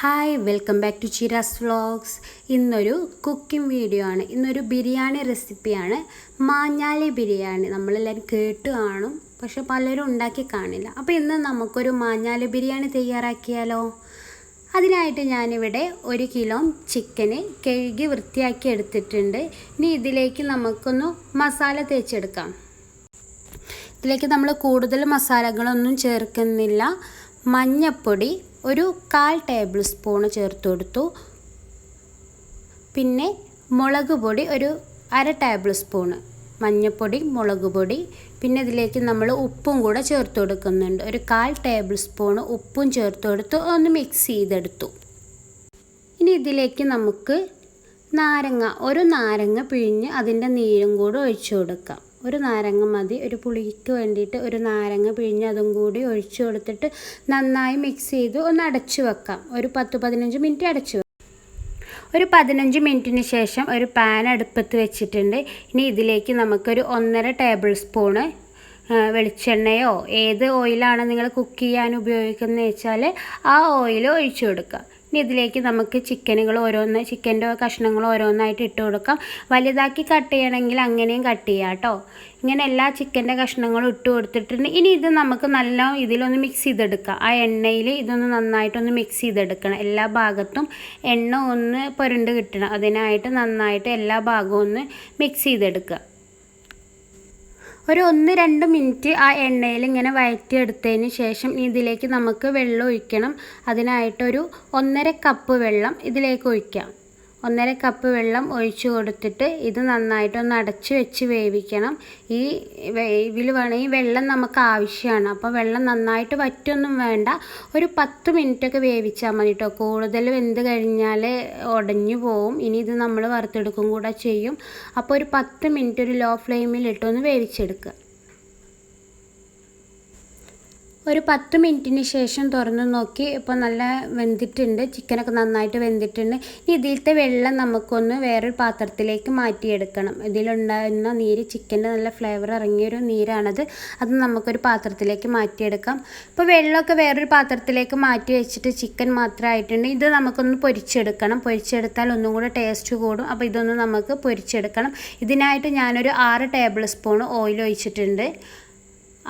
Hi welcome back to Chira's vlogs. ഇന്നൊരു cooking video ആണ്. ഇന്നൊരു ബിരിയാണി റെസിപ്പിയാണ്. മാഞ്ഞാലി ബിരിയാണി നമ്മളെല്ലാവരും കേട്ട് കാണും, പക്ഷെ പലരും ഉണ്ടാക്കി കാണില്ല. അപ്പോൾ ഇന്ന് നമുക്കൊരു മാഞ്ഞാലി ബിരിയാണി തയ്യാറാക്കിയാലോ? അതിനായിട്ട് ഞാനിവിടെ 1 കിലോ ചിക്കന് കഴുകി വൃത്തിയാക്കി എടുത്തിട്ടുണ്ട്. ഇനി ഇതിലേക്ക് നമുക്കൊന്ന് മസാല തേച്ചെടുക്കാം. ഇതിലേക്ക് നമ്മൾ കൂടുതൽ മസാലകളൊന്നും ചേർക്കുന്നില്ല. മഞ്ഞൾപ്പൊടി ഒരു 1/4 ടേബിൾ സ്പൂൺ ചേർത്ത് കൊടുത്തു. പിന്നെ മുളക് പൊടി ഒരു 1/2 ടേബിൾ സ്പൂൺ മഞ്ഞൾപ്പൊടി, മുളക് പൊടി. പിന്നെ ഇതിലേക്ക് നമ്മൾ ഉപ്പും കൂടെ ചേർത്ത് കൊടുക്കുന്നുണ്ട്. ഒരു 1/4 ടേബിൾ സ്പൂൺ ഉപ്പും ചേർത്ത് കൊടുത്തു, ഒന്ന് മിക്സ് ചെയ്തെടുത്തു. ഇനി ഇതിലേക്ക് നമുക്ക് ഒരു നാരങ്ങ പിഴിഞ്ഞ് അതിൻ്റെ നീരും കൂടെ ഒഴിച്ചു കൊടുക്കാം. ഒരു നാരങ്ങ മതി, ഒരു പുളിക്ക് വേണ്ടിയിട്ട് ഒരു നാരങ്ങ പിഴിഞ്ഞ് അതും കൂടി ഒഴിച്ചു കൊടുത്തിട്ട് നന്നായി മിക്സ് ചെയ്ത് ഒന്ന് അടച്ചു വെക്കാം. ഒരു 10-15 മിനിറ്റ് അടച്ചു വെക്കാം. ഒരു 15 മിനിറ്റിന് ശേഷം ഒരു പാൻ അടുപ്പത്ത് വെച്ചിട്ടുണ്ട്. ഇനി ഇതിലേക്ക് നമുക്കൊരു 1.5 ടേബിൾ സ്പൂണ് വെളിച്ചെണ്ണയോ ഏത് ഓയിലാണ് നിങ്ങൾ കുക്ക് ചെയ്യാൻ ഉപയോഗിക്കുന്നത് വെച്ചാൽ ആ ഓയിൽ ഒഴിച്ചു കൊടുക്കുക. ഇനി ഇതിലേക്ക് നമുക്ക് ചിക്കൻ്റെ കഷ്ണങ്ങൾ ഓരോന്നായിട്ട് ഇട്ട് കൊടുക്കാം. വലുതാക്കി കട്ട് ചെയ്യണമെങ്കിൽ അങ്ങനെയും കട്ട് ചെയ്യാം കേട്ടോ. ഇങ്ങനെ എല്ലാ ചിക്കൻ്റെ കഷ്ണങ്ങളും ഇട്ട് കൊടുത്തിട്ടുണ്ട്. ഇനി ഇത് നമുക്ക് ഇതിലൊന്ന് മിക്സ് ചെയ്തെടുക്കാം. ആ എണ്ണയിൽ ഇതൊന്ന് നന്നായിട്ടൊന്ന് മിക്സ് ചെയ്തെടുക്കണം. എല്ലാ ഭാഗത്തും എണ്ണ ഒന്ന് പുരണ്ട് കിട്ടണം. അതിനായിട്ട് നന്നായിട്ട് എല്ലാ ഭാഗവും ഒന്ന് മിക്സ് ചെയ്തെടുക്കുക. ഒരു 1-2 മിനിറ്റ് ആ എണ്ണയിൽ ഇങ്ങനെ വഴറ്റിയെടുത്തതിന് ശേഷം ഇതിലേക്ക് നമുക്ക് വെള്ളം ഒഴിക്കണം. അതിനായിട്ടൊരു 1.5 കപ്പ് വെള്ളം ഇതിലേക്ക് ഒഴിക്കാം. 1.5 കപ്പ് വെള്ളം ഒഴിച്ചു കൊടുത്തിട്ട് ഇത് നന്നായിട്ടൊന്ന് അടച്ച് വെച്ച് വേവിക്കണം. ഈ വെള്ളം നമുക്ക് ആവശ്യമാണ്. അപ്പോൾ വെള്ളം നന്നായിട്ട് വറ്റൊന്നും വേണ്ട. ഒരു 10 മിനിറ്റൊക്കെ വേവിച്ചാൽ മതി കേട്ടോ. കൂടുതൽ വെന്ത് കഴിഞ്ഞാൽ ഉടഞ്ഞു പോവും. ഇനി ഇത് നമ്മൾ വറുത്തെടുക്കും കൂടെ ചെയ്യും. അപ്പോൾ ഒരു 10 മിനിറ്റ് ഒരു ലോ ഫ്ലെയിമിലിട്ടൊന്ന് വേവിച്ചെടുക്കുക. ഒരു 10 മിനിറ്റിന് ശേഷം തുറന്ന് നോക്കി. ഇപ്പോൾ നല്ല വെന്തിട്ടുണ്ട്, ചിക്കനൊക്കെ നന്നായിട്ട് വെന്തിട്ടുണ്ട്. ഇനി ഇതിലത്തെ വെള്ളം നമുക്കൊന്ന് വേറൊരു പാത്രത്തിലേക്ക് മാറ്റിയെടുക്കണം. ഇതിലുണ്ടായിരുന്ന നീര് ചിക്കൻ്റെ നല്ല ഫ്ലേവർ ഇറങ്ങിയൊരു നീരാണത്. അത് നമുക്കൊരു പാത്രത്തിലേക്ക് മാറ്റിയെടുക്കാം. ഇപ്പോൾ വെള്ളമൊക്കെ വേറൊരു പാത്രത്തിലേക്ക് മാറ്റി വെച്ചിട്ട് ചിക്കൻ മാത്രമായിട്ടുണ്ട്. ഇത് നമുക്കൊന്ന് പൊരിച്ചെടുക്കണം. പൊരിച്ചെടുത്താൽ ഒന്നും കൂടെ ടേസ്റ്റ് കൂടും. അപ്പോൾ ഇതൊന്ന് നമുക്ക് പൊരിച്ചെടുക്കണം. ഇതിനായിട്ട് ഞാനൊരു 6 ടേബിൾ സ്പൂൺ ഓയിൽ ഒഴിച്ചിട്ടുണ്ട്.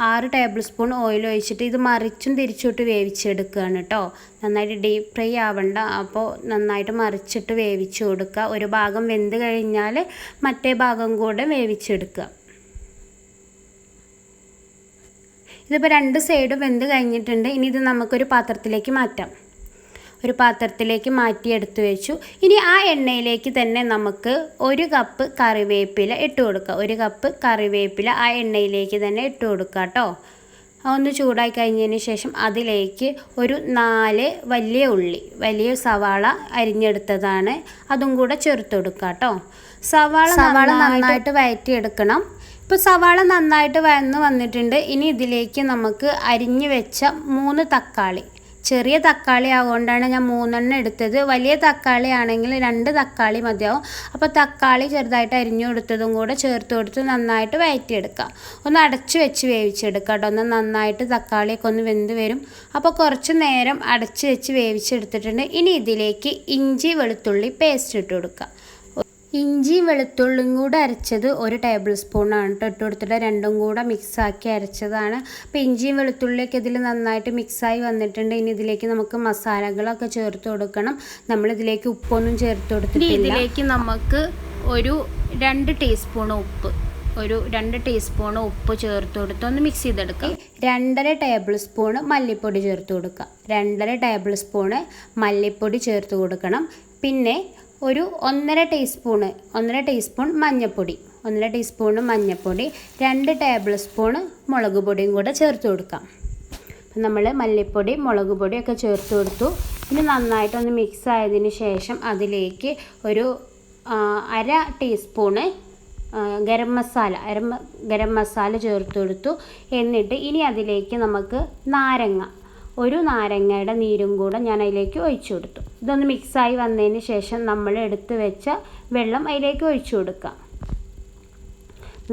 6 ടേബിൾ സ്പൂൺ ഓയിൽ ഒഴിച്ചിട്ട് ഇത് മറിച്ചും തിരിച്ചിട്ട് വേവിച്ചെടുക്കുകയാണ് കേട്ടോ. നന്നായിട്ട് ഡീപ്പ് ഫ്രൈ ആവണ്ട. അപ്പോൾ നന്നായിട്ട് മറിച്ചിട്ട് വേവിച്ച് കൊടുക്കുക. ഒരു ഭാഗം വെന്ത് കഴിഞ്ഞാൽ മറ്റേ ഭാഗം കൂടെ വേവിച്ചെടുക്കുക. ഇതിപ്പോൾ 2 സൈഡും വെന്ത് കഴിഞ്ഞിട്ടുണ്ട്. ഇനി ഇത് നമുക്കൊരു പാത്രത്തിലേക്ക് മാറ്റാം. ഒരു പാത്രത്തിലേക്ക് മാറ്റി എടുത്തു വെച്ചു. ഇനി ആ എണ്ണയിലേക്ക് തന്നെ നമുക്ക് 1 കപ്പ് കറിവേപ്പില ഇട്ട് കൊടുക്കുക. 1 കപ്പ് കറിവേപ്പില ആ എണ്ണയിലേക്ക് തന്നെ ഇട്ട് കൊടുക്കുക കേട്ടോ. ഒന്ന് ചൂടായി കഴിഞ്ഞതിന് ശേഷം അതിലേക്ക് ഒരു 4 വലിയ സവാള അരിഞ്ഞെടുത്തതാണ്, അതും കൂടെ ചേർത്ത് കൊടുക്കുക കേട്ടോ. സവാള നന്നായിട്ട് വഴറ്റിയെടുക്കണം. ഇപ്പോൾ സവാള നന്നായിട്ട് വന്നിട്ടുണ്ട്. ഇനി ഇതിലേക്ക് നമുക്ക് അരിഞ്ഞു വെച്ച 3 തക്കാളി, ചെറിയ തക്കാളി ആയതുകൊണ്ടാണ് ഞാൻ 3 എടുത്തത്. വലിയ തക്കാളി ആണെങ്കിൽ 2 തക്കാളി മതിയാവും. അപ്പോൾ തക്കാളി ചെറുതായിട്ട് അരിഞ്ഞു കൊടുത്തതും കൂടെ ചേർത്ത് കൊടുത്ത് നന്നായിട്ട് വഴറ്റിയെടുക്കാം. ഒന്ന് അടച്ച് വെച്ച് വേവിച്ചെടുക്കാം കേട്ടോ. ഒന്ന് നന്നായിട്ട് തക്കാളിയൊക്കെ ഒന്ന് വെന്ത് വരും. അപ്പോൾ കുറച്ച് നേരം അടച്ച് വെച്ച് വേവിച്ചെടുത്തിട്ടുണ്ട്. ഇനി ഇതിലേക്ക് ഇഞ്ചി വെളുത്തുള്ളി പേസ്റ്റ് ഇട്ട് കൊടുക്കുക. ഇഞ്ചി വെളുത്തുള്ളിയും കൂടെ അരച്ചത് 1 ടേബിൾ സ്പൂണാണ് കേട്ടോ ഇട്ട് കൊടുത്തിട്ട് രണ്ടും കൂടെ മിക്സാക്കി അരച്ചതാണ്. അപ്പോൾ ഇഞ്ചിയും വെളുത്തുള്ളിയൊക്കെ ഇതിൽ നന്നായിട്ട് മിക്സായി വന്നിട്ടുണ്ട്. ഇനി ഇതിലേക്ക് നമുക്ക് മസാലകളൊക്കെ ചേർത്ത് കൊടുക്കണം. നമ്മളിതിലേക്ക് ഉപ്പൊന്നും ചേർത്ത് കൊടുത്തിട്ടില്ല. ഇതിലേക്ക് നമുക്ക് ഒരു 2 ടീസ്പൂൺ ഉപ്പ് ചേർത്ത് കൊടുത്ത് ഒന്ന് മിക്സ് ചെയ്തെടുക്കാം. 2.5 ടേബിൾ സ്പൂൺ മല്ലിപ്പൊടി ചേർത്ത് കൊടുക്കുക. 2.5 ടേബിൾ സ്പൂണ് മല്ലിപ്പൊടി ചേർത്ത് കൊടുക്കണം. പിന്നെ ഒരു 1.5 ടീസ്പൂൺ മഞ്ഞൾപ്പൊടി, 2 ടേബിൾ സ്പൂൺ മുളക് പൊടിയും കൂടെ ചേർത്ത് കൊടുക്കാം. നമ്മൾ മല്ലിപ്പൊടി മുളക് പൊടിയൊക്കെ ചേർത്ത് കൊടുത്തു. ഇനി നന്നായിട്ടൊന്ന് മിക്സ് ആയതിന് ശേഷം അതിലേക്ക് ഒരു 1/2 ടീസ്പൂണ് ഗരം മസാല ചേർത്ത് കൊടുത്തു. എന്നിട്ട് ഇനി അതിലേക്ക് നമുക്ക് ഒരു നാരങ്ങയുടെ നീരും കൂടെ ഞാൻ അതിലേക്ക് ഒഴിച്ചു കൊടുത്തു. ഇതൊന്ന് മിക്സായി വന്നതിന് ശേഷം നമ്മൾ എടുത്ത് വെച്ച വെള്ളം അതിലേക്ക് ഒഴിച്ചു കൊടുക്കാം.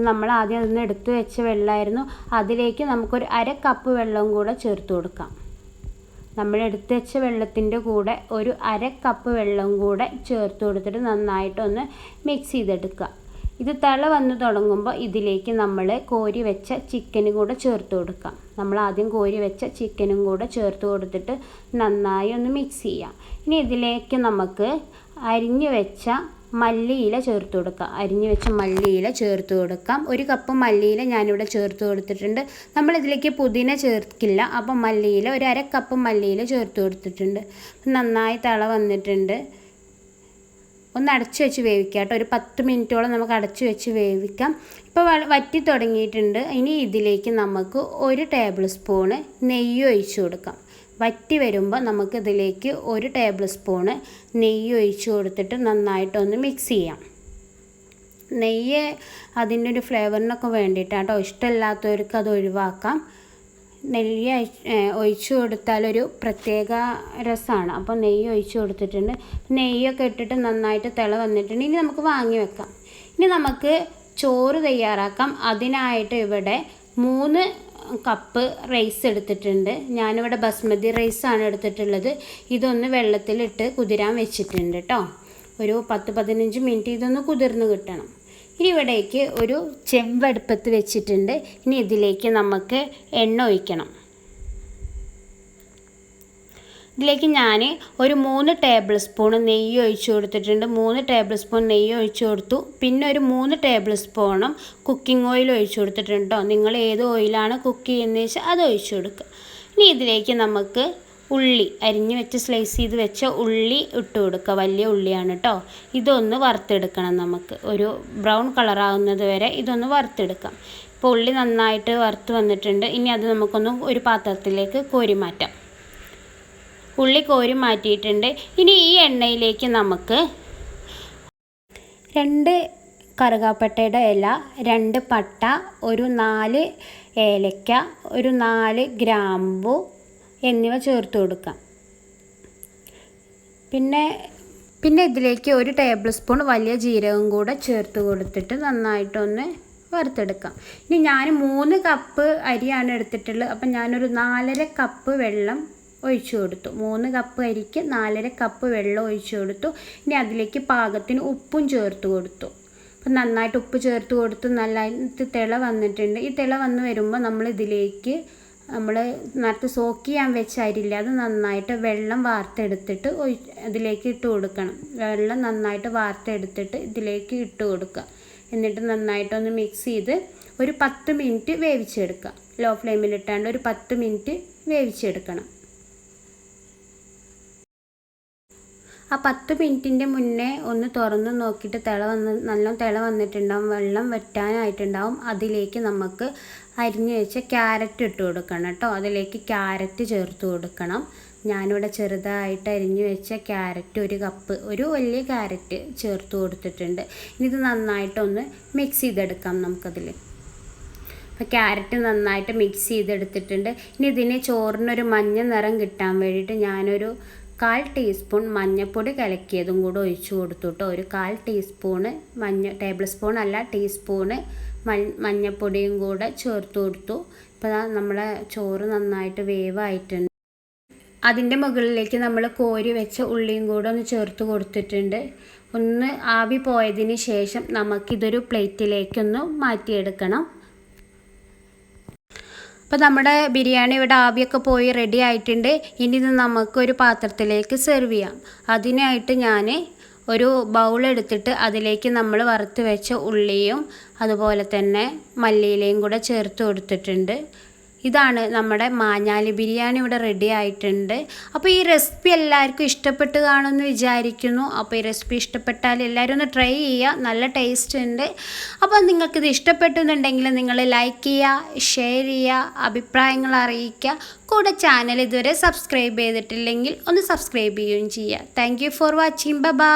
നമ്മൾ ആദ്യം അതൊന്ന് എടുത്ത് വെച്ച വെള്ളമായിരുന്നു. അതിലേക്ക് നമുക്കൊരു 1/2 കപ്പ് വെള്ളവും കൂടെ ചേർത്ത് കൊടുക്കാം. നമ്മൾ എടുത്ത് വെച്ച വെള്ളത്തിൻ്റെ കൂടെ ഒരു 1/2 കപ്പ് വെള്ളം കൂടെ ചേർത്ത് കൊടുത്തിട്ട് നന്നായിട്ടൊന്ന് മിക്സ് ചെയ്തെടുക്കുക. ഇത് തിള വന്ന് തുടങ്ങുമ്പോൾ ഇതിലേക്ക് നമ്മൾ കോരി വെച്ച ചിക്കനും കൂടെ ചേർത്ത് കൊടുക്കാം. നമ്മൾ ആദ്യം കോരി വെച്ച ചിക്കനും കൂടെ ചേർത്ത് കൊടുത്തിട്ട് നന്നായി ഒന്ന് മിക്സ് ചെയ്യാം. ഇനി ഇതിലേക്ക് നമുക്ക് അരിഞ്ഞു വെച്ച മല്ലിയില ചേർത്ത് കൊടുക്കാം. അരിഞ്ഞു വെച്ച മല്ലിയില ചേർത്ത് കൊടുക്കാം. 1 കപ്പ് മല്ലിയില ഞാനിവിടെ ചേർത്ത് കൊടുത്തിട്ടുണ്ട്. നമ്മളിതിലേക്ക് പുതിന ചേർക്കില്ല, അപ്പം മല്ലിയില ഒരു 1/2 കപ്പ് മല്ലിയില ചേർത്ത് കൊടുത്തിട്ടുണ്ട്. നന്നായി തിള വന്നിട്ടുണ്ട്. ഒന്ന് അടച്ചു വെച്ച് വേവിക്കാം കേട്ടോ. ഒരു 10 മിനിറ്റോളം നമുക്ക് അടച്ചു വെച്ച് വേവിക്കാം. ഇപ്പോൾ വറ്റി തുടങ്ങിയിട്ടുണ്ട്. ഇനി ഇതിലേക്ക് നമുക്ക് 1 ടേബിൾ സ്പൂണ് നെയ്യ് ഒഴിച്ച് കൊടുക്കാം. വറ്റി വരുമ്പോൾ നമുക്കിതിലേക്ക് 1 ടേബിൾ സ്പൂണ് നെയ്യ് ഒഴിച്ച് കൊടുത്തിട്ട് നന്നായിട്ടൊന്ന് മിക്സ് ചെയ്യാം. നെയ്യ് അതിൻ്റെ ഒരു ഫ്ലേവറിനൊക്കെ വേണ്ടിയിട്ടാണ് കേട്ടോ. ഇഷ്ടമില്ലാത്തവർക്ക് അത് ഒഴിവാക്കാം. നെയ്യ് ഒഴിച്ച് കൊടുത്താലൊരു പ്രത്യേക രസമാണ്. അപ്പോൾ നെയ്യ് ഒഴിച്ച് കൊടുത്തിട്ടുണ്ട്. നെയ്യൊക്കെ ഇട്ടിട്ട് നന്നായിട്ട് തിള വന്നിട്ടുണ്ട്. ഇനി നമുക്ക് വാങ്ങി വെക്കാം. ഇനി നമുക്ക് ചോറ് തയ്യാറാക്കാം. അതിനായിട്ട് ഇവിടെ 3 കപ്പ് റൈസ് എടുത്തിട്ടുണ്ട്. ഞാനിവിടെ ബസുമതി റൈസാണ് എടുത്തിട്ടുള്ളത്. ഇതൊന്ന് വെള്ളത്തിലിട്ട് കുതിരാൻ വെച്ചിട്ടുണ്ട് കേട്ടോ. ഒരു 10-15 മിനിറ്റ് ഇതൊന്ന് കുതിർന്ന് കിട്ടണം. ഇനി ഇവിടേക്ക് ഒരു ചെമ്പ് അടുപ്പത്ത് വെച്ചിട്ടുണ്ട്. ഇനി ഇതിലേക്ക് നമുക്ക് എണ്ണ ഒഴിക്കണം. ഇതിലേക്ക് ഞാൻ ഒരു 3 ടേബിൾ സ്പൂൺ നെയ്യ് ഒഴിച്ച് കൊടുത്തിട്ടുണ്ട്. 3 ടേബിൾ സ്പൂൺ നെയ്യ് ഒഴിച്ച് കൊടുത്തു. പിന്നെ ഒരു 3 ടേബിൾ സ്പൂണും കുക്കിംഗ് ഓയിൽ ഒഴിച്ച് കൊടുത്തിട്ടുണ്ട്. നിങ്ങൾ ഏത് ഓയിലാണ് കുക്ക് ചെയ്യുന്നത് വെച്ചാൽ അത് ഒഴിച്ച് കൊടുക്കുക. ഇനി ഇതിലേക്ക് നമുക്ക് ഉള്ളി അരിഞ്ഞ് വെച്ച് സ്ലൈസ് ചെയ്ത് വെച്ച ഉള്ളി ഇട്ട് കൊടുക്കുക. വലിയ ഉള്ളിയാണ് കേട്ടോ. ഇതൊന്ന് വറുത്തെടുക്കണം. നമുക്ക് ഒരു ബ്രൗൺ കളറാകുന്നത് വരെ ഇതൊന്ന് വറുത്തെടുക്കാം. ഇപ്പോൾ ഉള്ളി നന്നായിട്ട് വറുത്ത് വന്നിട്ടുണ്ട്. ഇനി അത് നമുക്കൊന്ന് ഒരു പാത്രത്തിലേക്ക് കോരി മാറ്റാം. ഉള്ളി കോരി മാറ്റിയിട്ടുണ്ട്. ഇനി ഈ എണ്ണയിലേക്ക് നമുക്ക് 2 കറുകാപ്പട്ടയുടെ ഇല, 2 പട്ട, ഒരു 4 ഏലക്ക, ഒരു 4 ഗ്രാമ്പു എന്നിവ ചേർത്ത് കൊടുക്കാം. പിന്നെ ഇതിലേക്ക് 1 ടേബിൾ സ്പൂൺ വലിയ ജീരകം കൂടെ ചേർത്ത് കൊടുത്തിട്ട് നന്നായിട്ടൊന്ന് വറുത്തെടുക്കാം. ഇനി ഞാൻ 3 കപ്പ് അരിയാണ് എടുത്തിട്ടുള്ളത്. അപ്പം ഞാനൊരു 4.5 കപ്പ് വെള്ളം ഒഴിച്ചു കൊടുത്തു. 3 കപ്പ് അരിക്ക് 4.5 കപ്പ് വെള്ളം ഒഴിച്ചു കൊടുത്തു. ഇനി അതിലേക്ക് പാകത്തിന് ഉപ്പും ചേർത്ത് കൊടുത്തു. അപ്പം നന്നായിട്ട് ഉപ്പ് ചേർത്ത് കൊടുത്ത് നന്നായിട്ട് തിള വന്നിട്ടുണ്ട്. ഈ തിള വന്ന് വരുമ്പോൾ നമ്മളിതിലേക്ക് നമ്മൾ നേരത്തെ സോക്ക് ചെയ്യാൻ വെച്ച അരിയില്ല, അത് നന്നായിട്ട് വെള്ളം വാർത്തെടുത്തിട്ട് ഇതിലേക്ക് ഇട്ട് കൊടുക്കണം. വെള്ളം നന്നായിട്ട് വാർത്തെടുത്തിട്ട് ഇതിലേക്ക് ഇട്ട് കൊടുക്കുക. എന്നിട്ട് നന്നായിട്ടൊന്ന് മിക്സ് ചെയ്ത് ഒരു 10 മിനിറ്റ് വേവിച്ചെടുക്കുക. ലോ ഫ്ലെയിമിലിട്ടാണ്ട് ഒരു 10 മിനിറ്റ് വേവിച്ചെടുക്കണം. ആ 10 മിനിറ്റിൻ്റെ മുന്നേ ഒന്ന് തുറന്ന് നോക്കിയിട്ട് നല്ല തിള വന്നിട്ടുണ്ടാവും, വെള്ളം വറ്റാനായിട്ടുണ്ടാവും. അതിലേക്ക് നമുക്ക് അരിഞ്ഞ് വെച്ച ക്യാരറ്റ് ഇട്ട് കൊടുക്കണം കേട്ടോ. അതിലേക്ക് ക്യാരറ്റ് ചേർത്ത് കൊടുക്കണം. ഞാനിവിടെ ചെറുതായിട്ട് അരിഞ്ഞ് വെച്ച ക്യാരറ്റ് 1 കപ്പ്, ഒരു വലിയ ക്യാരറ്റ് ചേർത്ത് കൊടുത്തിട്ടുണ്ട്. ഇനി ഇത് നന്നായിട്ടൊന്ന് മിക്സ് ചെയ്തെടുക്കാം നമുക്കതിൽ. അപ്പോൾ ക്യാരറ്റ് നന്നായിട്ട് മിക്സ് ചെയ്തെടുത്തിട്ടുണ്ട്. ഇനി ഇതിന് ചോറിനൊരു മഞ്ഞ നിറം കിട്ടാൻ വേണ്ടിയിട്ട് ഞാനൊരു 1/4 ടീസ്പൂൺ മഞ്ഞൾപ്പൊടി കലക്കിയതും കൂടെ ഒഴിച്ചു കൊടുത്തു കേട്ടോ. ഒരു 1/4 ടീസ്പൂണ് ടേബിൾ സ്പൂൺ അല്ല, ടീസ്പൂണ് മഞ്ഞൾപ്പൊടിയും കൂടെ ചേർത്ത് കൊടുത്തു. ഇപ്പോൾ നമ്മുടെ ചോറ് നന്നായിട്ട് വേവായിട്ടുണ്ട്. അതിൻ്റെ മുകളിലേക്ക് നമ്മൾ കോരി വെച്ച ഉള്ളിയും കൂടെ ഒന്ന് ചേർത്ത് കൊടുത്തിട്ടുണ്ട്. ഒന്ന് ആവി പോയതിന് ശേഷം നമുക്കിതൊരു പ്ലേറ്റിലേക്കൊന്ന് മാറ്റിയെടുക്കണം. അപ്പോൾ നമ്മുടെ ബിരിയാണി ഇവിടെ ആവിയൊക്കെ പോയി റെഡി ആയിട്ടുണ്ട്. ഇനി ഇത് നമുക്കൊരു പാത്രത്തിലേക്ക് സെർവ് ചെയ്യാം. അതിനായിട്ട് ഞാൻ ഒരു ബൗൾ എടുത്തിട്ട് അതിലേക്ക് നമ്മൾ വറുത്ത് വെച്ച ഉള്ളിയും അതുപോലെ തന്നെ മല്ലിയിലയും കൂടെ ചേർത്ത് കൊടുത്തിട്ടുണ്ട്. ഇതാണ് നമ്മുടെ മാഞ്ഞാലി ബിരിയാണി ഇവിടെ റെഡി ആയിട്ടുണ്ട്. അപ്പോൾ ഈ റെസിപ്പി എല്ലാവർക്കും ഇഷ്ടപ്പെട്ട് കാണുമെന്ന് വിചാരിക്കുന്നു. അപ്പോൾ ഈ റെസിപ്പി ഇഷ്ടപ്പെട്ടാൽ എല്ലാവരും ഒന്ന് ട്രൈ ചെയ്യുക. നല്ല ടേസ്റ്റ് ഉണ്ട്. അപ്പോൾ നിങ്ങൾക്കിത് ഇഷ്ടപ്പെട്ടെന്നുണ്ടെങ്കിൽ നിങ്ങൾ ലൈക്ക് ചെയ്യുക, ഷെയർ ചെയ്യുക, അഭിപ്രായങ്ങൾ അറിയിക്കുക. കൂടെ ചാനൽ ഇതുവരെ സബ്സ്ക്രൈബ് ചെയ്തിട്ടില്ലെങ്കിൽ ഒന്ന് സബ്സ്ക്രൈബ് ചെയ്യുകയും ചെയ്യുക. Thank you for watching. By.